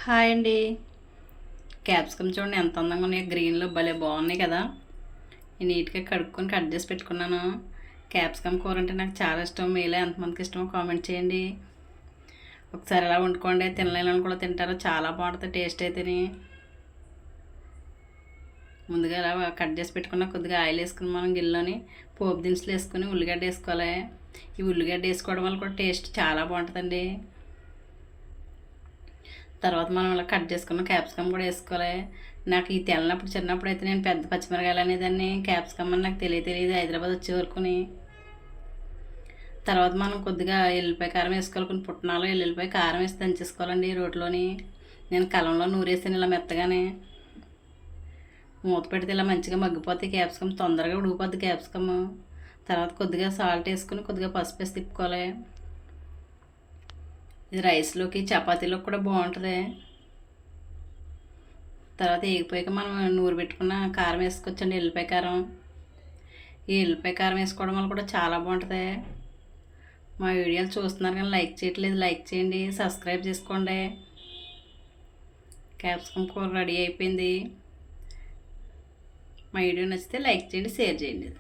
Hi అండి. Capsicum చూడండి ఎంత అందంగా ఉన్నాయి, గ్రీన్లో భలే బాగున్నాయి కదా. నీట్గా కడుక్కొని కట్ చేసి పెట్టుకున్నాను. క్యాప్సికమ్ కూర అంటే నాకు చాలా ఇష్టం. మీలో ఎంతమందికి ఇష్టమో కామెంట్ చేయండి. ఒకసారి ఎలా వండుకోండి, తినలేని కూడా తింటారు, చాలా బాగుంటుంది టేస్ట్ అయితేని. ముందుగా ఇలా కట్ చేసి పెట్టుకున్న కొద్దిగా ఆయిల్ వేసుకుని మనం గిన్నెలోని పోపు దినుసులు వేసుకుని ఉల్లిగడ్డ వేసుకోవాలి. ఈ ఉల్లిగడ్డ వేసుకోవడం వల్ల కూడా టేస్ట్ చాలా బాగుంటుందండి. తర్వాత మనం ఇలా కట్ చేసుకున్న క్యాప్సికమ్ కూడా వేసుకోవాలి. నాకు ఈ తెల్లనప్పుడు చిన్నప్పుడు అయితే నేను పెద్ద పచ్చిమిరకాయలు అనేదాన్ని, క్యాప్సికమ్ అని నాకు తెలియదు హైదరాబాద్ వచ్చే వరకుని. తర్వాత మనం కొద్దిగా ఎల్లిపాయ కారం వేసుకోవాలి, కొన్ని పుట్నాలు ఎల్లిపాయ కారం వేసి దంచేసుకోవాలండి రోట్లోని. నేను కలంలో నూరేసాను ఇలా మెత్తగానే. మూత పెడితే ఇలా మంచిగా మగ్గిపోతే క్యాప్సికమ్ తొందరగా ఉడికిపోద్ది క్యాప్సికమ్. తర్వాత కొద్దిగా సాల్ట్ వేసుకుని కొద్దిగా పసుపు వేసి తిప్పుకోవాలి. ఇది రైస్లోకి చపాతీలోకి కూడా బాగుంటుంది. తర్వాత ఎగిపోయాక మనం నూరు పెట్టుకున్న కారం వేసుకోవచ్చండి, ఎల్లిపాయ కారం. ఈ ఎల్లిపాయ కారం వేసుకోవడం వల్ల కూడా చాలా బాగుంటుంది. మా వీడియోలు చూస్తున్నారు కానీ లైక్ చేయట్లేదు, లైక్ చేయండి, సబ్స్క్రైబ్ చేసుకోండి. క్యాప్సికమ్ కూర రెడీ అయిపోయింది. మా వీడియో నచ్చితే లైక్ చేయండి, షేర్ చేయండి.